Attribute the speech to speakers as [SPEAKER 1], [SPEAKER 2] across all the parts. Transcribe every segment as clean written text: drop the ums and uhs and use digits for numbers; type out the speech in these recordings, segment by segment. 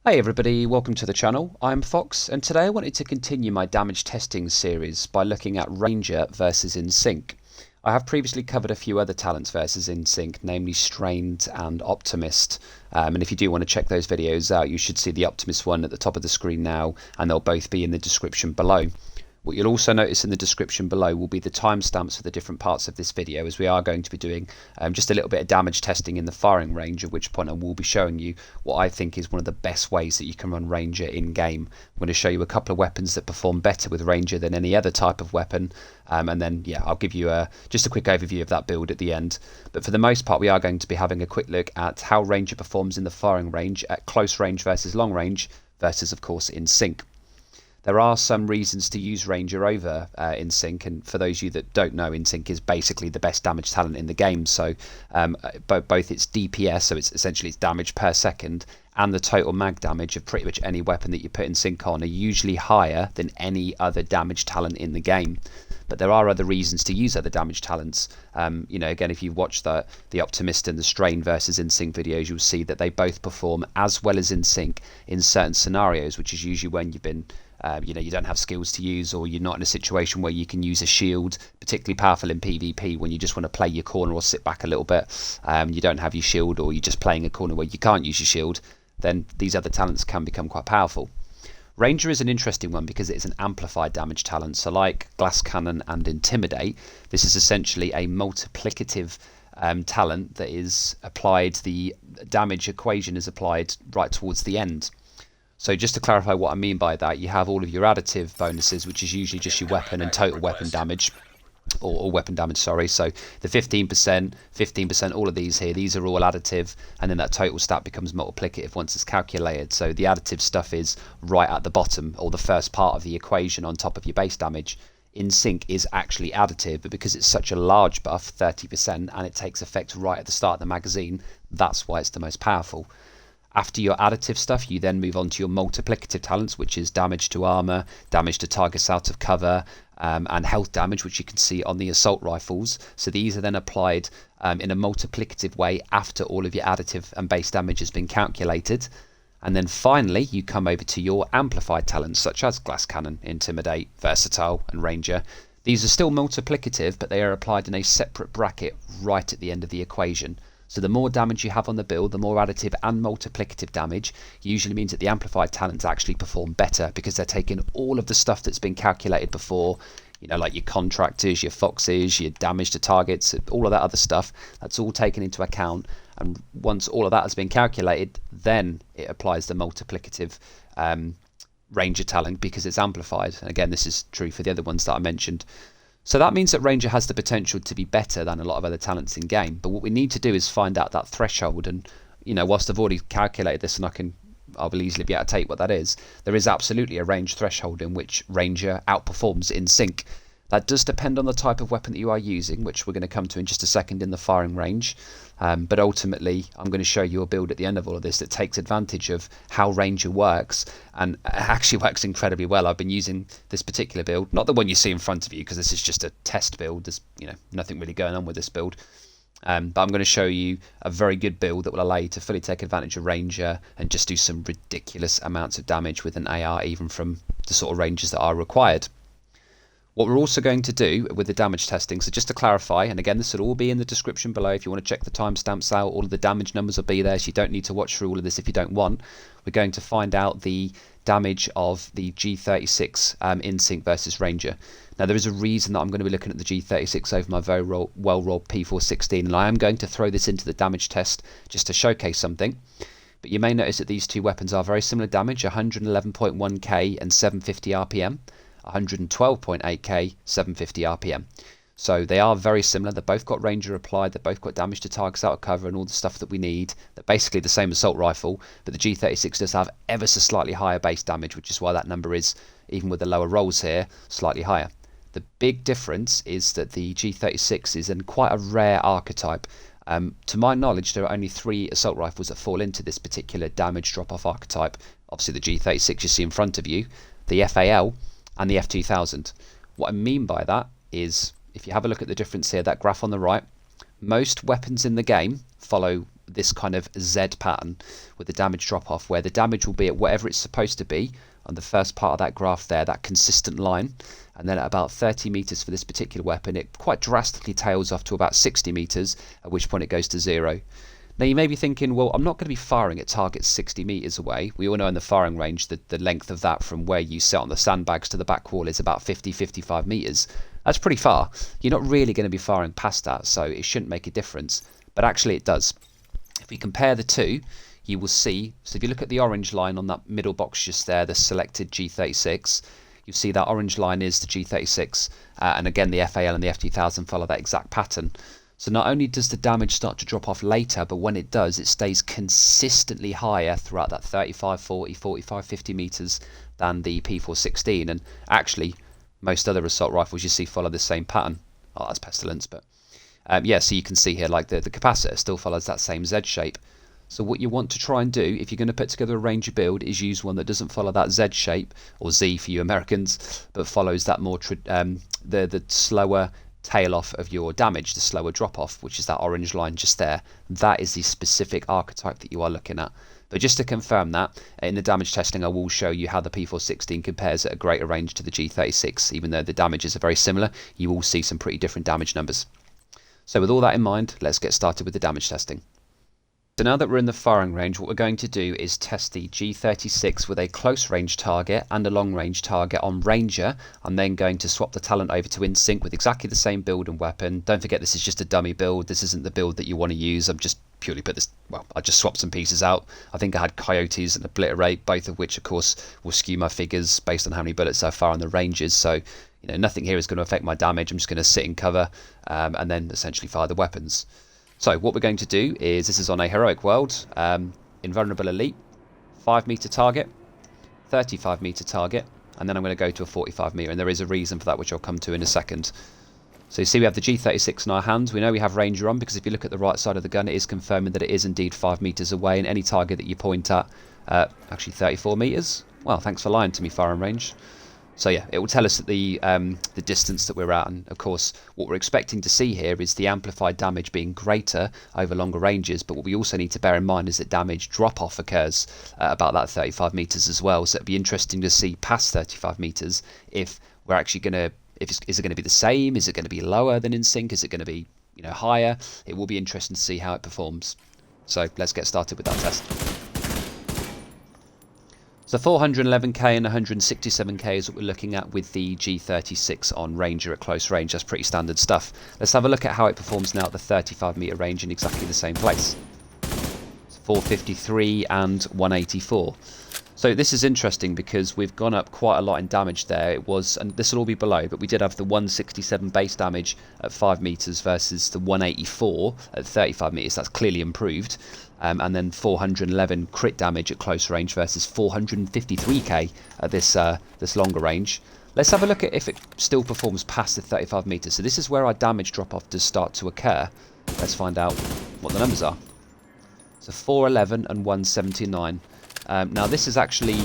[SPEAKER 1] Hey everybody, welcome to the channel. I'm Fox, and today I wanted to continue my damage testing series by looking at Ranger versus In Sync. I have previously covered a few other talents versus In Sync, namely Strained and Optimist, and if you do want to check those videos out, you should see the Optimist one at the top of the screen now, and they'll both be in the description below. What you'll also notice in the description below will be the timestamps for the different parts of this video, as we are going to be doing just a little bit of damage testing in the firing range, at which point I will be showing you what I think is one of the best ways that you can run Ranger in game. I'm going to show you a couple of weapons that perform better with Ranger than any other type of weapon, and then I'll give you just a quick overview of that build at the end. But for the most part, we are going to be having a quick look at how Ranger performs in the firing range at close range versus long range versus, of course, In Sync. There are some reasons to use Ranger over In Sync, and for those of you that don't know, In Sync is basically the best damage talent in the game. So both its DPS, so it's essentially its damage per second, and the total mag damage of pretty much any weapon that you put In Sync on are usually higher than any other damage talent in the game. But there are other reasons to use other damage talents. Again, if you watch the Optimist and the Strain versus In Sync videos, you'll see that they both perform as well as In Sync in certain scenarios, which is usually when you've been you don't have skills to use, or you're not in a situation where you can use a shield, particularly powerful in PvP when you just want to play your corner or sit back a little bit. You don't have your shield, or you're just playing a corner where you can't use your shield, then these other talents can become quite powerful. Ranger is an interesting one because it is an amplified damage talent. So like Glass Cannon and Intimidate, this is essentially a multiplicative talent that is applied, the damage equation is applied right towards the end. So just to clarify what I mean by that, you have all of your additive bonuses, which is usually just your weapon and total weapon damage, or weapon damage, sorry. So the 15%, 15%, all of these here, these are all additive, and then that total stat becomes multiplicative once it's calculated. So the additive stuff is right at the bottom, or the first part of the equation on top of your base damage. In Sync is actually additive, but because it's such a large buff, 30%, and it takes effect right at the start of the magazine, that's why it's the most powerful. After your additive stuff, you then move on to your multiplicative talents, which is damage to armor, damage to targets out of cover, and health damage, which you can see on the assault rifles. So these are then applied in a multiplicative way after all of your additive and base damage has been calculated. And then finally, you come over to your amplified talents, such as Glass Cannon, Intimidate, Versatile, and Ranger. These are still multiplicative, but they are applied in a separate bracket right at the end of the equation. So the more damage you have on the build, the more additive and multiplicative damage usually means that the amplified talents actually perform better, because they're taking all of the stuff that's been calculated before, like your contractors, your foxes, your damage to targets, all of that other stuff. That's all taken into account, and once all of that has been calculated, then it applies the multiplicative Ranger talent, because it's amplified. And again, this is true for the other ones that I mentioned. So that means that Ranger has the potential to be better than a lot of other talents in game. But what we need to do is find out that threshold. And, whilst I've already calculated this and I will easily be able to take what that is, there is absolutely a range threshold in which Ranger outperforms In Sync. That does depend on the type of weapon that you are using, which we're going to come to in just a second in the firing range. But ultimately, I'm going to show you a build at the end of all of this that takes advantage of how Ranger works, and it actually works incredibly well. I've been using this particular build, not the one you see in front of you, because this is just a test build. There's nothing really going on with this build. But I'm going to show you a very good build that will allow you to fully take advantage of Ranger and just do some ridiculous amounts of damage with an AR, even from the sort of ranges that are required. What we're also going to do with the damage testing, so just to clarify, and again this will all be in the description below if you want to check the timestamps out, all of the damage numbers will be there, so you don't need to watch through all of this if you don't want. We're going to find out the damage of the G36 In Sync versus Ranger. Now there is a reason that I'm going to be looking at the G36 over my very well-rolled P416, and I am going to throw this into the damage test just to showcase something. But you may notice that these two weapons are very similar damage, 111.1k and 750 RPM. 112.8k, 750 RPM. So they are very similar. They've both got Ranger applied, they've both got damage to targets out of cover and all the stuff that we need. They're basically the same assault rifle, but the G36 does have ever so slightly higher base damage, which is why that number is, even with the lower rolls here, slightly higher. The big difference is that the G36 is in quite a rare archetype. To my knowledge, there are only 3 assault rifles that fall into this particular damage drop-off archetype. Obviously the G36 you see in front of you, the FAL, and the F2000. What I mean by that is, if you have a look at the difference here, that graph on the right, most weapons in the game follow this kind of Z pattern with the damage drop off, where the damage will be at whatever it's supposed to be on the first part of that graph there, that consistent line, and then at about 30 meters for this particular weapon it quite drastically tails off to about 60 meters, at which point it goes to 0. Now you may be thinking, well, I'm not going to be firing at targets 60 meters away. We all know in the firing range that the length of that from where you sit on the sandbags to the back wall is about 50-55 meters. That's pretty far. You're not really going to be firing past that, so it shouldn't make a difference. But actually it does. If we compare the two, you will see, so if you look at the orange line on that middle box just there, the selected G36, you'll see that orange line is the G36, and again the FAL and the F2000 follow that exact pattern. So not only does the damage start to drop off later, but when it does, it stays consistently higher throughout that 35, 40, 45, 50 meters than the P416. And actually, most other assault rifles you see follow the same pattern. Oh, that's Pestilence, but yeah, so you can see here, like the capacitor still follows that same Z shape. So what you want to try and do, if you're going to put together a Ranger build, is use one that doesn't follow that Z shape, or Z for you Americans, but follows that more the slower tail off of your damage, the slower drop off, which is that orange line just there. That is the specific archetype that you are looking at. But just to confirm that, in the damage testing I will show you how the P416 compares at a greater range to the G36. Even though the damages are very similar, you will see some pretty different damage numbers. So with all that in mind, let's get started with the damage testing. So now that we're in the firing range, what we're going to do is test the G36 with a close range target and a long range target on Ranger. I'm then going to swap the talent over to InSync with exactly the same build and weapon. Don't forget, this is just a dummy build. This isn't the build that you want to use. I've just purely put this, well, I just swapped some pieces out. I think I had Coyotes and Obliterate, both of which of course will skew my figures based on how many bullets I fire on the ranges. So, you know, nothing here is going to affect my damage. I'm just going to sit in cover and then essentially fire the weapons. So what we're going to do is, this is on a heroic world, invulnerable elite, 5 meter target, 35 meter target, and then I'm going to go to a 45 meter, and there is a reason for that which I'll come to in a second. So you see we have the G36 in our hands. We know we have Ranger on because if you look at the right side of the gun, it is confirming that it is indeed 5 meters away, and any target that you point at, actually 34 meters. Well, thanks for lying to me, firing range. So yeah, it will tell us that the distance that we're at, and of course what we're expecting to see here is the amplified damage being greater over longer ranges, but what we also need to bear in mind is that damage drop-off occurs at about that 35 meters as well, so it'd be interesting to see past 35 meters if we're actually going to, is it going to be the same, is it going to be lower than InSync, is it going to be, you know, higher? It will be interesting to see how it performs. So let's get started with that test. So 411k and 167k is what we're looking at with the G36 on Ranger at close range. That's pretty standard stuff. Let's have a look at how it performs now at the 35 meter range in exactly the same place. It's 453 and 184. So this is interesting because we've gone up quite a lot in damage there. It was, and this will all be below, but we did have the 167 base damage at 5 meters versus the 184 at 35 meters. That's clearly improved. And then 411 crit damage at close range versus 453k at this longer range. Let's have a look at if it still performs past the 35 meters. So this is where our damage drop off does start to occur. Let's find out what the numbers are. So 411 and 179. Now this is actually,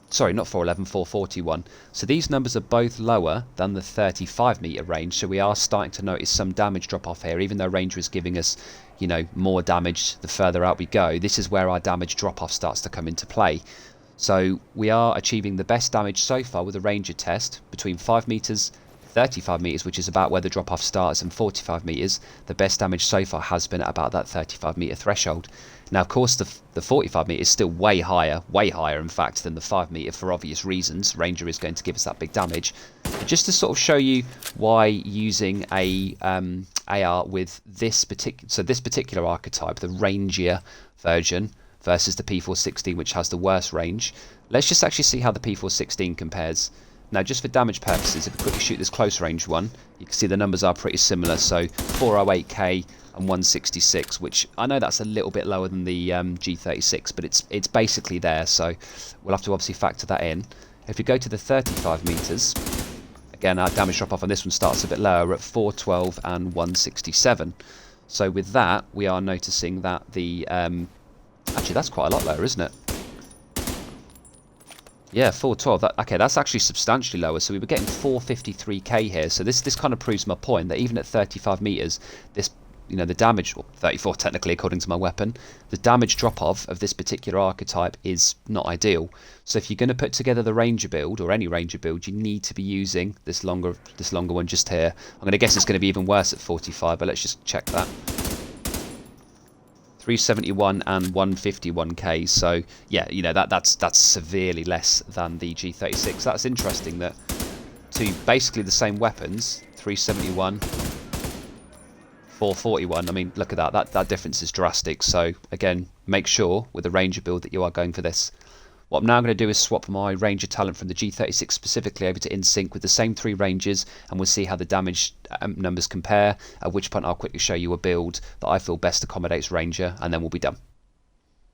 [SPEAKER 1] sorry, not 411, 441. So these numbers are both lower than the 35 meter range. So we are starting to notice some damage drop off here, even though Ranger is giving us, you know, more damage the further out we go. This is where our damage drop off starts to come into play. So we are achieving the best damage so far with a Ranger test between 5 meters, 35 meters, which is about where the drop off starts, and 45 meters. The best damage so far has been at about that 35 meter threshold. Now of course the 45 meter is still way higher in fact than the 5 meter for obvious reasons. Ranger is going to give us that big damage. But just to sort of show you why using a AR with this particular archetype, the rangier version versus the P416, which has the worst range, let's just actually see how the P416 compares. Now just for damage purposes, if we quickly shoot this close range one, you can see the numbers are pretty similar. So 408k and 166, which I know that's a little bit lower than the G36, but it's basically there, so we'll have to obviously factor that in. If we go to the 35 meters, again our damage drop off on this one starts a bit lower. We're at 412 and 167. So with that we are noticing that the actually that's quite a lot lower, isn't it? Yeah, 412. Okay, that's actually substantially lower. So we were getting 453k here. So this kind of proves my point that even at 35 meters, this you know, the damage, or 34 technically according to my weapon, the damage drop-off of this particular archetype is not ideal. So if you're going to put together the ranger build, or any ranger build, you need to be using this longer one just here. I'm going to guess it's going to be even worse at 45, but let's just check that. 371 and 151k, so yeah, you know, that's severely less than the G36. That's interesting that to basically the same weapons, 371, 441, I mean, look at that difference is drastic. So again, make sure with a ranger build that you are going for this. What I'm now going to do is swap my ranger talent from the G36 specifically over to in sync with the same 3 ranges, and we'll see how the damage numbers compare, at which point I'll quickly show you a build that I feel best accommodates ranger, and then we'll be done.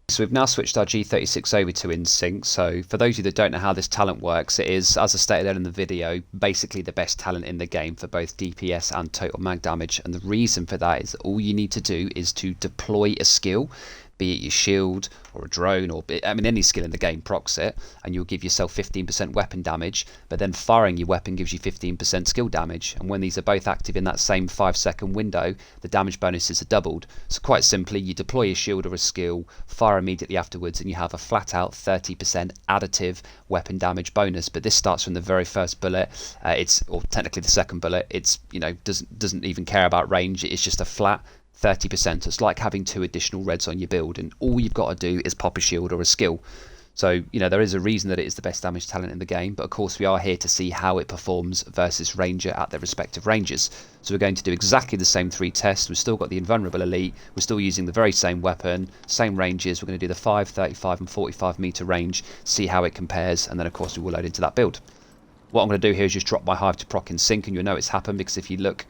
[SPEAKER 1] So we've now switched our G36 over to in sync. So for those of you that don't know how this talent works, it is, as I stated there in the video, basically the best talent in the game for both DPS and total mag damage, and the reason for that is that all you need to do is to deploy a skill, be it your shield or a drone, or I mean any skill in the game procs it, and you'll give yourself 15% weapon damage, but then firing your weapon gives you 15% skill damage, and when these are both active in that same 5-second window, the damage bonuses are doubled. So quite simply, you deploy a shield or a skill, fire immediately afterwards, and you have a flat out 30% additive weapon damage bonus. But this starts from the very first bullet, or technically the second bullet. It's, you know, doesn't even care about range, it's just a flat 30%. It's like having 2 additional reds on your build, and all you've got to do is pop a shield or a skill. So, you know, there is a reason that it is the best damage talent in the game, but of course we are here to see how it performs versus ranger at their respective ranges. So we're going to do exactly the same 3 tests. We've still got the invulnerable elite, we're still using the very same weapon, same ranges. We're going to do the 5, 35 and 45 meter range, see how it compares, and then of course we will load into that build. What I'm going to do here is just drop my hive to proc in sync, and you'll know it's happened because if you look,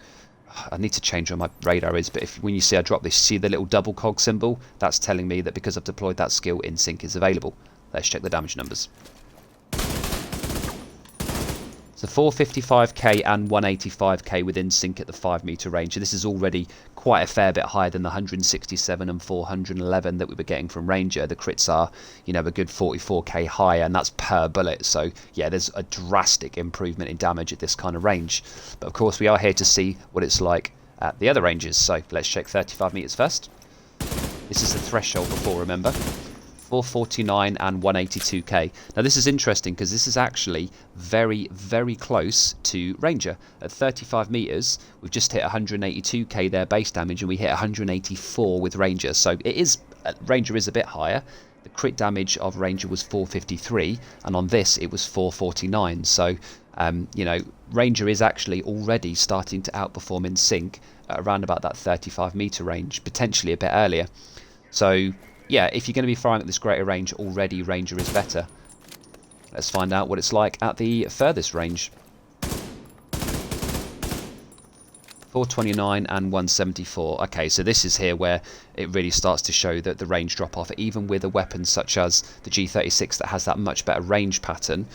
[SPEAKER 1] I need to change where my radar is, but when you see I drop this, see the little double cog symbol? That's telling me that because I've deployed that skill, in sync is available. Let's check the damage numbers. So 455k and 185k within sync at the 5 meter range. So this is already quite a fair bit higher than the 167 and 411 that we were getting from ranger. The crits are, you know, a good 44k higher, and that's per bullet. So yeah, there's a drastic improvement in damage at this kind of range. But of course we are here to see what it's like at the other ranges. So let's check 35 meters first. This is the threshold before, remember. 449 and 182k. Now this is interesting because this is actually very, very close to ranger. At 35 meters, we've just hit 182k there base damage, and we hit 184 with ranger. So it is, ranger is a bit higher. The crit damage of ranger was 453, and on this it was 449. So you know, ranger is actually already starting to outperform in sync at around about that 35 meter range, potentially a bit earlier. So yeah, if you're going to be firing at this greater range, already ranger is better. Let's find out what it's like at the furthest range. 429 and 174. Okay, so this is here where it really starts to show that the range drop off, even with a weapon such as the G36 that has that much better range pattern.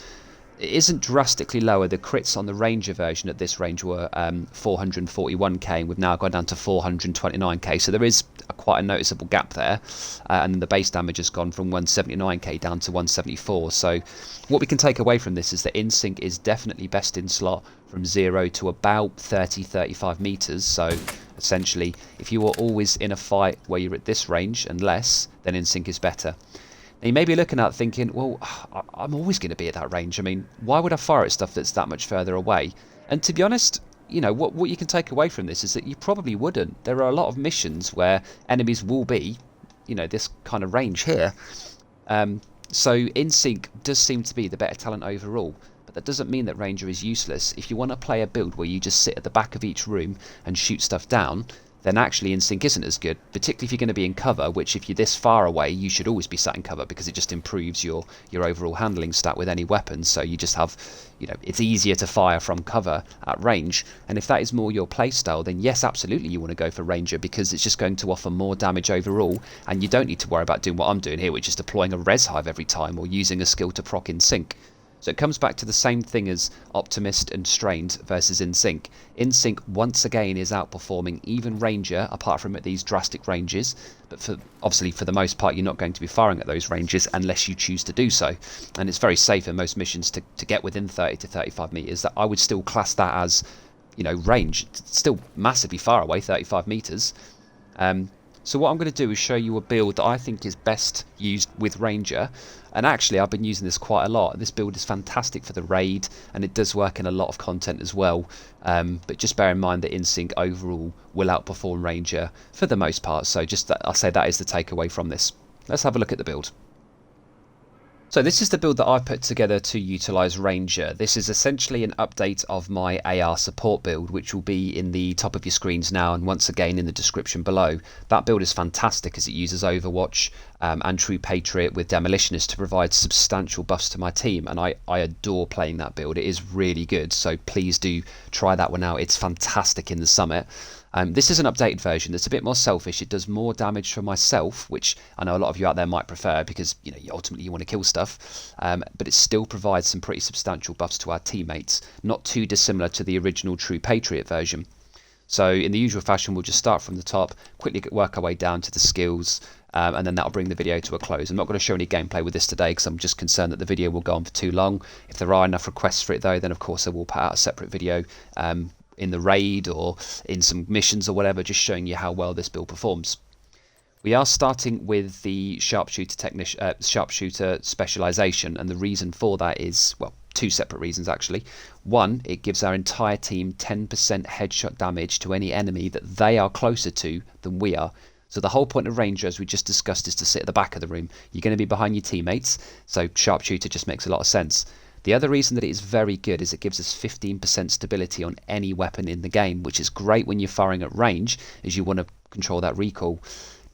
[SPEAKER 1] It isn't drastically lower. The crits on the ranger version at this range were 441k, and we've now gone down to 429k, so there is quite a noticeable gap there, and then the base damage has gone from 179k down to 174. So what we can take away from this is that in sync is definitely best in slot from 0 to about 30-35 meters. So essentially, if you are always in a fight where you're at this range and less, then in sync is better. Now you may be looking at thinking, well, I'm always going to be at that range. I mean, why would I fire at stuff that's that much further away? And to be honest, you know, what you can take away from this is that you probably wouldn't. There are a lot of missions where enemies will be, you know, this kind of range here. So in sync does seem to be the better talent overall. But that doesn't mean that ranger is useless. If you want to play a build where you just sit at the back of each room and shoot stuff down, then actually in sync isn't as good, particularly if you're going to be in cover, which if you're this far away, you should always be sat in cover because it just improves your overall handling stat with any weapon. So you just have, you know, it's easier to fire from cover at range. And if that is more your playstyle, then yes, absolutely you want to go for ranger because it's just going to offer more damage overall, and you don't need to worry about doing what I'm doing here, which is deploying a res hive every time or using a skill to proc in sync. So it comes back to the same thing as Optimist and Strained versus In Sync. In Sync once again is outperforming even Ranger, apart from at these drastic ranges. But obviously for the most part you're not going to be firing at those ranges unless you choose to do so. And it's very safe in most missions to get within 30 to 35 meters. That I would still class that as, you know, range. It's still massively far away, 35 meters. So what I'm going to do is show you a build that I think is best used with Ranger, and actually I've been using this quite a lot. This build is fantastic for the raid, and it does work in a lot of content as well, but just bear in mind that InSync overall will outperform Ranger for the most part, so just I'll say that is the takeaway from this. Let's have a look at the build. So this is the build that I put together to utilise Ranger. This is essentially an update of my AR support build, which will be in the top of your screens now and once again in the description below. That build is fantastic as it uses Overwatch and True Patriot with Demolitionist to provide substantial buffs to my team, and I adore playing that build. It is really good, so please do try that one out. It's fantastic in the Summit. This is an updated version that's a bit more selfish. It does more damage for myself, which I know a lot of you out there might prefer because ultimately you want to kill stuff, but it still provides some pretty substantial buffs to our teammates, not too dissimilar to the original True Patriot version. So in the usual fashion, we'll just start from the top, quickly work our way down to the skills, and then that'll bring the video to a close. I'm not going to show any gameplay with this today because I'm just concerned that the video will go on for too long. If there are enough requests for it though, then of course I will put out a separate video in the raid or in some missions or whatever, just showing you how well this build performs. We are starting with the sharpshooter specialization, and the reason for that is, well, two separate reasons actually. One, it gives our entire team 10% headshot damage to any enemy that they are closer to than we are. So the whole point of Ranger, as we just discussed, is to sit at the back of the room. You're going to be behind your teammates, so sharpshooter just makes a lot of sense. The other reason that it is very good is it gives us 15% stability on any weapon in the game, which is great when you're firing at range, as you want to control that recoil.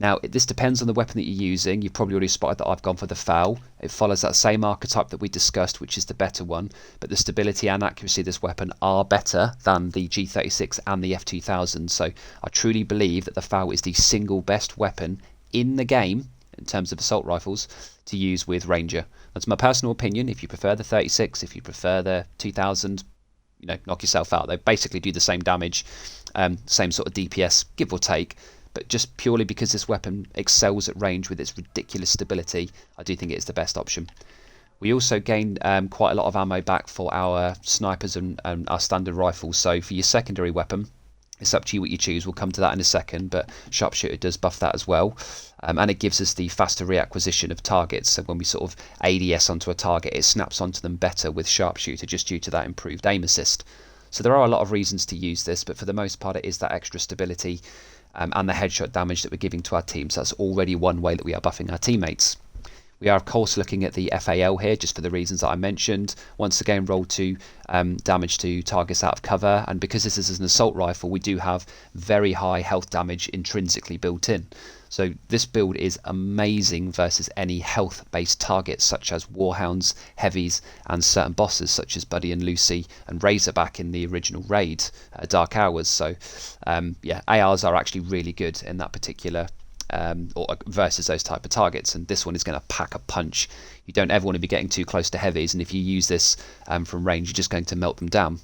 [SPEAKER 1] Now, this depends on the weapon that you're using. You've probably already spotted that I've gone for the FAL. It follows that same archetype that we discussed, which is the better one, but the stability and accuracy of this weapon are better than the G36 and the F2000, so I truly believe that the FAL is the single best weapon in the game in terms of assault rifles to use with Ranger. That's my personal opinion. If you prefer the 36, if you prefer the 2000, knock yourself out. They basically do the same damage, same sort of DPS, give or take, but just purely because this weapon excels at range with its ridiculous stability, I do think it is the best option. We also gain quite a lot of ammo back for our snipers and our standard rifles, so for your secondary weapon, it's up to you what you choose. We'll come to that in a second, but Sharpshooter does buff that as well. And it gives us the faster reacquisition of targets. So when we sort of ADS onto a target, it snaps onto them better with Sharpshooter just due to that improved aim assist. So there are a lot of reasons to use this, but for the most part it is that extra stability and the headshot damage that we're giving to our team. So that's already one way that we are buffing our teammates. We are of course looking at the FAL here, just for the reasons that I mentioned. Once again, roll to damage to targets out of cover, and because this is an assault rifle, we do have very high health damage intrinsically built in. So this build is amazing versus any health based targets such as Warhounds, Heavies, and certain bosses such as Buddy and Lucy and Razorback in the original raid, Dark Hours. So yeah, ARs are actually really good in that particular or versus those type of targets, and this one is going to pack a punch. You don't ever want to be getting too close to heavies, and if you use this from range, you're just going to melt them down.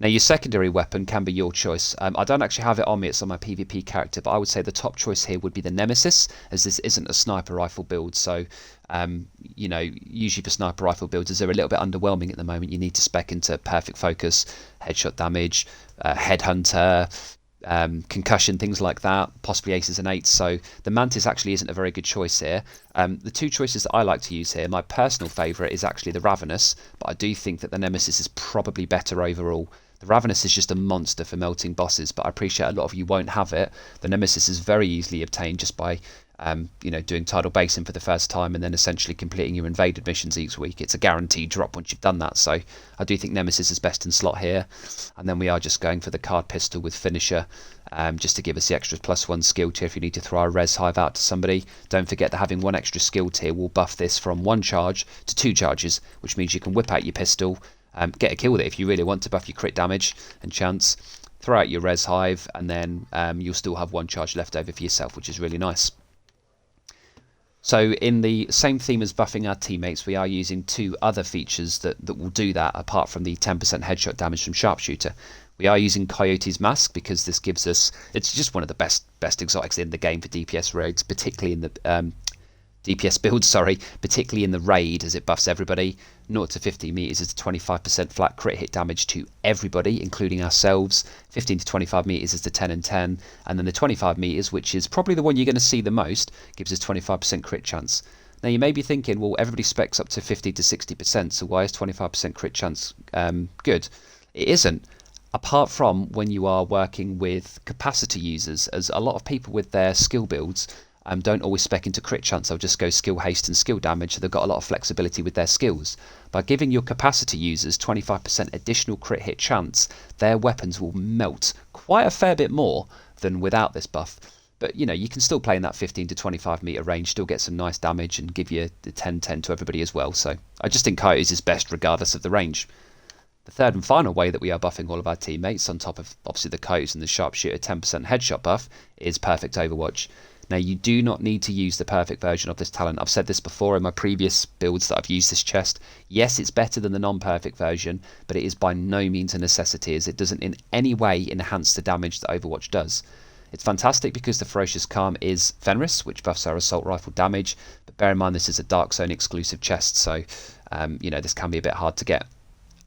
[SPEAKER 1] Now your secondary weapon can be your choice. I don't actually have it on me, it's on my PvP character, but I would say the top choice here would be the Nemesis, as this isn't a sniper rifle build. So usually for sniper rifle builds, they're a little bit underwhelming at the moment. You need to spec into perfect focus, headshot damage, headhunter, concussion, things like that, possibly aces and eights. So the Mantis actually isn't a very good choice here. The two choices that I like to use here, my personal favourite is actually the Ravenous, but I do think that the Nemesis is probably better overall. The Ravenous is just a monster for melting bosses, but I appreciate a lot of you won't have it. The Nemesis is very easily obtained just by doing Tidal Basin for the first time and then essentially completing your invaded missions each week. It's a guaranteed drop once you've done that, so I do think Nemesis is best in slot here. And then we are just going for the card pistol with Finisher, just to give us the extra +1 skill tier if you need to throw a res hive out to somebody. Don't forget that having one extra skill tier will buff this from 1 charge to 2 charges, which means you can whip out your pistol, get a kill with it if you really want to buff your crit damage and chance, throw out your res hive, and then you'll still have 1 charge left over for yourself, which is really nice. So in the same theme as buffing our teammates, we are using 2 other features that will do that apart from the 10% headshot damage from Sharpshooter. We are using Coyote's Mask because this gives us, it's just one of the best exotics in the game for DPS raids, particularly in DPS builds, sorry, particularly in the raid, as it buffs everybody. 0 to 50 meters is 25% flat crit hit damage to everybody, including ourselves. 15 to 25 meters is the 10 and 10, and then the 25 meters, which is probably the one you're going to see the most, gives us 25% crit chance. Now you may be thinking, well, everybody specs up to 50 to 60%, so why is 25% crit chance good? It isn't. Apart from when you are working with capacity users, as a lot of people with their skill builds don't always spec into crit chance. They'll just go skill haste and skill damage, so they've got a lot of flexibility with their skills. By giving your capacity users 25% additional crit hit chance, their weapons will melt quite a fair bit more than without this buff. But you know, you can still play in that 15 to 25 meter range, still get some nice damage and give you the 10-10 to everybody as well. So I just think Coyotes is best regardless of the range. The third and final way that we are buffing all of our teammates, on top of obviously the Coyotes and the Sharpshooter 10% headshot buff, is Perfect Overwatch. Now you do not need to use the perfect version of this talent. I've said this before in my previous builds that I've used this chest. Yes, it's better than the non-perfect version, but it is by no means a necessity, as it doesn't in any way enhance the damage that Overwatch does. It's fantastic because the Ferocious Calm is Fenris, which buffs our assault rifle damage, but bear in mind this is a Dark Zone exclusive chest, so you know, this can be a bit hard to get.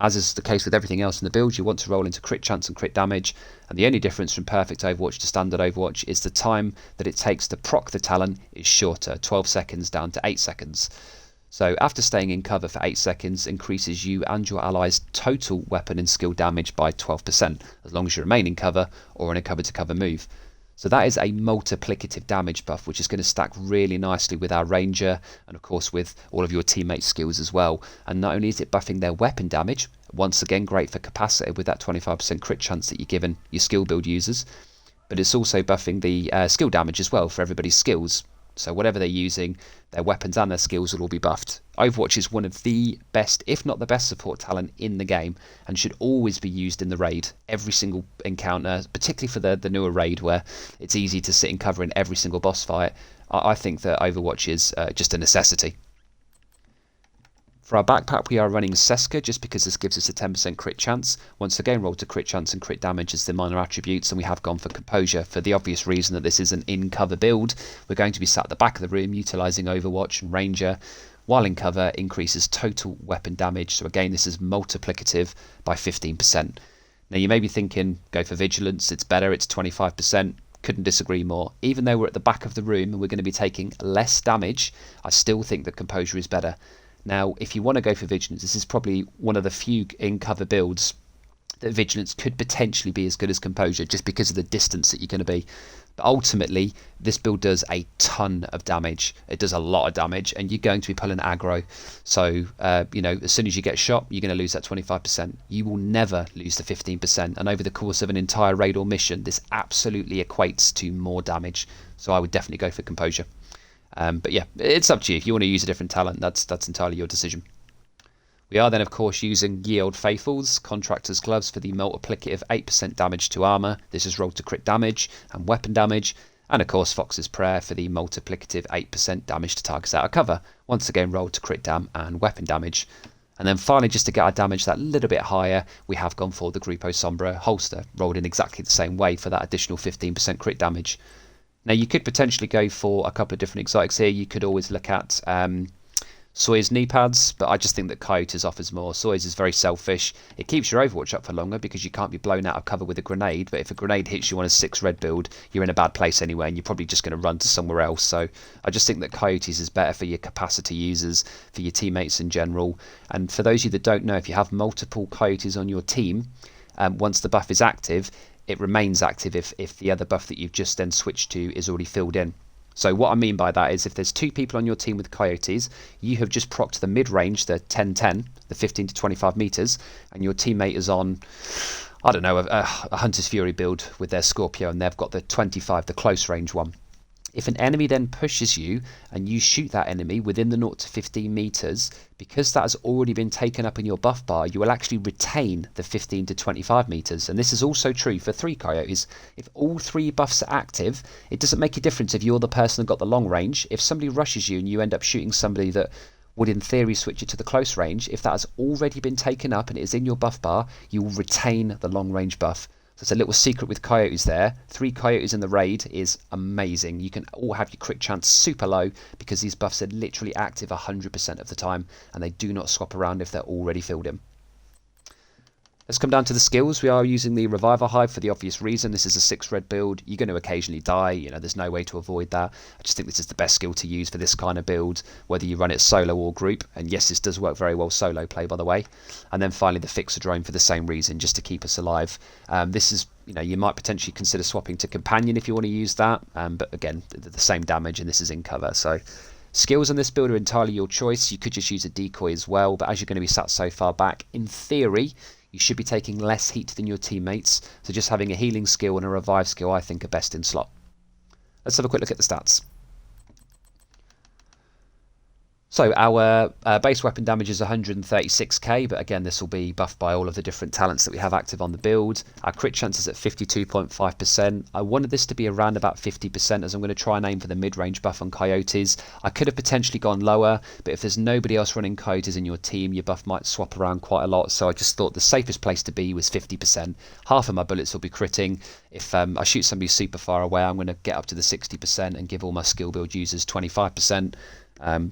[SPEAKER 1] As is the case with everything else in the build, you want to roll into crit chance and crit damage, and the only difference from Perfect Overwatch to Standard Overwatch is the time that it takes to proc the talent is shorter, 12 seconds down to 8 seconds. So after staying in cover for 8 seconds increases you and your allies' total weapon and skill damage by 12%, as long as you remain in cover or in a cover-to-cover move. So that is a multiplicative damage buff, which is going to stack really nicely with our ranger and of course with all of your teammates' skills as well. And not only is it buffing their weapon damage, once again great for capacity with that 25% crit chance that you're giving your skill build users, but it's also buffing the skill damage as well for everybody's skills. So whatever they're using, their weapons and their skills will all be buffed. Overwatch is one of the best, if not the best support talent in the game, and should always be used in the raid. Every single encounter, particularly for the newer raid where it's easy to sit in cover in every single boss fight, I think that Overwatch is just a necessity. For our backpack we are running Seska just because this gives us a 10% crit chance. Once again roll to crit chance and crit damage as the minor attributes, and we have gone for Composure for the obvious reason that this is an in-cover build. We're going to be sat at the back of the room utilising Overwatch and Ranger. While in cover increases total weapon damage, so again this is multiplicative by 15%. Now you may be thinking go for Vigilance, it's better, it's 25%. Couldn't disagree more. Even though we're at the back of the room and we're going to be taking less damage, I still think that Composure is better. Now, if you want to go for Vigilance, this is probably one of the few in-cover builds that Vigilance could potentially be as good as Composure, just because of the distance that you're going to be. But ultimately, this build does a ton of damage. It does a lot of damage, and you're going to be pulling aggro. So, you know, as soon as you get shot, you're going to lose that 25%. You will never lose the 15%. And over the course of an entire raid or mission, this absolutely equates to more damage. So I would definitely go for Composure. But yeah, it's up to you. If you want to use a different talent, that's entirely your decision. We are then of course using Ye Olde Faithful's Contractor's Gloves for the multiplicative 8% damage to armour. This is rolled to crit damage and weapon damage. And of course Fox's Prayer for the multiplicative 8% damage to targets out of cover. Once again rolled to crit dam and weapon damage. And then finally, just to get our damage that little bit higher, we have gone for the Grupo Sombra holster, rolled in exactly the same way for that additional 15% crit damage. Now you could potentially go for a couple of different exotics here. You could always look at Sawyer's knee pads, but I just think that Coyotes offers more. Sawyer's is very selfish. It keeps your Overwatch up for longer because you can't be blown out of cover with a grenade, but if a grenade hits you on a 6 red build, you're in a bad place anyway, and you're probably just going to run to somewhere else. So I just think that Coyotes is better for your capacity users, for your teammates in general. And for those of you that don't know, if you have multiple Coyotes on your team, once the buff is active, it remains active if the other buff that you've just then switched to is already filled in. So what I mean by that is if there's 2 people on your team with Coyotes, you have just procced the mid-range, the 10-10, the 15 to 25 meters, and your teammate is on, I don't know, a Hunter's Fury build with their Scorpio, and they've got the 25, the close range one. If an enemy then pushes you and you shoot that enemy within the 0 to 15 meters, because that has already been taken up in your buff bar, you will actually retain the 15 to 25 meters. And this is also true for 3 Coyotes. If all 3 buffs are active, it doesn't make a difference if you're the person that got the long range. If somebody rushes you and you end up shooting somebody that would in theory switch it to the close range, if that has already been taken up and it is in your buff bar, you will retain the long range buff. So it's a little secret with coyotes there. 3 coyotes in the raid is amazing. You can all have your crit chance super low because these buffs are literally active 100% of the time, and they do not swap around if they're already filled in. Let's come down to the skills. We are using the Reviver Hive for the obvious reason. This is a 6 red build. You're going to occasionally die. You know, there's no way to avoid that. I just think this is the best skill to use for this kind of build, whether you run it solo or group. And yes, this does work very well solo play, by the way. And then finally the Fixer Drone for the same reason, just to keep us alive. This is, you know, you might potentially consider swapping to Companion if you want to use that. But again, the same damage, and this is in cover. So skills on this build are entirely your choice. You could just use a decoy as well, but as you're going to be sat so far back, in theory, you should be taking less heat than your teammates, so just having a healing skill and a revive skill I think are best in slot. Let's have a quick look at the stats. So our base weapon damage is 136k, but again this will be buffed by all of the different talents that we have active on the build. Our crit chance is at 52.5%. I wanted this to be around about 50% as I'm going to try and aim for the mid-range buff on coyotes. I could have potentially gone lower, but if there's nobody else running coyotes in your team, your buff might swap around quite a lot, so I just thought the safest place to be was 50%. Half of my bullets will be critting. If I shoot somebody super far away, I'm going to get up to the 60% and give all my skill build users 25%.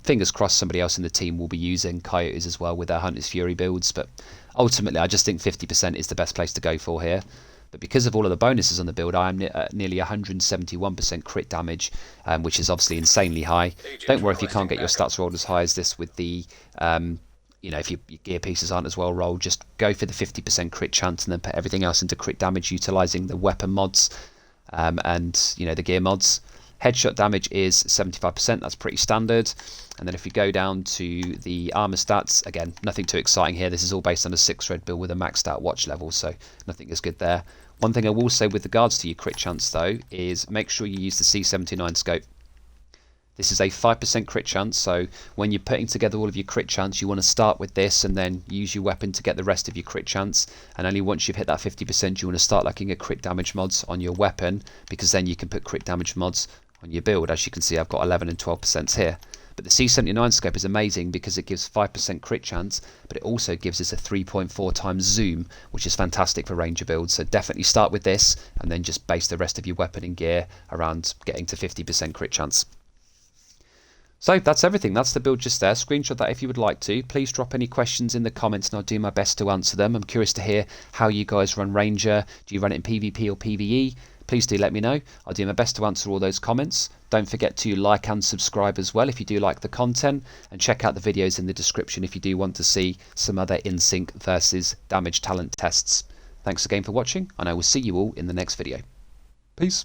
[SPEAKER 1] Fingers crossed somebody else in the team will be using coyotes as well with their Hunter's Fury builds, but ultimately I just think 50% is the best place to go for here. But because of all of the bonuses on the build, I am at nearly 171% crit damage, which is obviously insanely high. Don't worry if you can't get your stats rolled as high as this with the you know, if your gear pieces aren't as well rolled, just go for the 50% crit chance and then put everything else into crit damage utilising the weapon mods and, you know, the gear mods. Headshot damage is 75%, that's pretty standard. And then if we go down to the armor stats, again, nothing too exciting here. This is all based on a 6 red build with a maxed out watch level, so nothing is good there. One thing I will say with regards to your crit chance though is make sure you use the C79 scope. This is a 5% crit chance, so when you're putting together all of your crit chance, you want to start with this and then use your weapon to get the rest of your crit chance. And only once you've hit that 50%, you want to start looking at crit damage mods on your weapon, because then you can put crit damage mods on your build. As you can see, I've got 11 and 12% here. But the C79 scope is amazing because it gives 5% crit chance, but it also gives us a 3.4 times zoom, which is fantastic for ranger builds. So definitely start with this and then just base the rest of your weapon and gear around getting to 50% crit chance. So that's everything. That's the build just there. Screenshot that if you would like to. Please drop any questions in the comments and I'll do my best to answer them. I'm curious to hear how you guys run Ranger. Do you run it in PvP or PvE? Please do let me know. I'll do my best to answer all those comments. Don't forget to like and subscribe as well if you do like the content, and check out the videos in the description if you do want to see some other in-sync versus damage talent tests. Thanks again for watching, and I will see you all in the next video. Peace.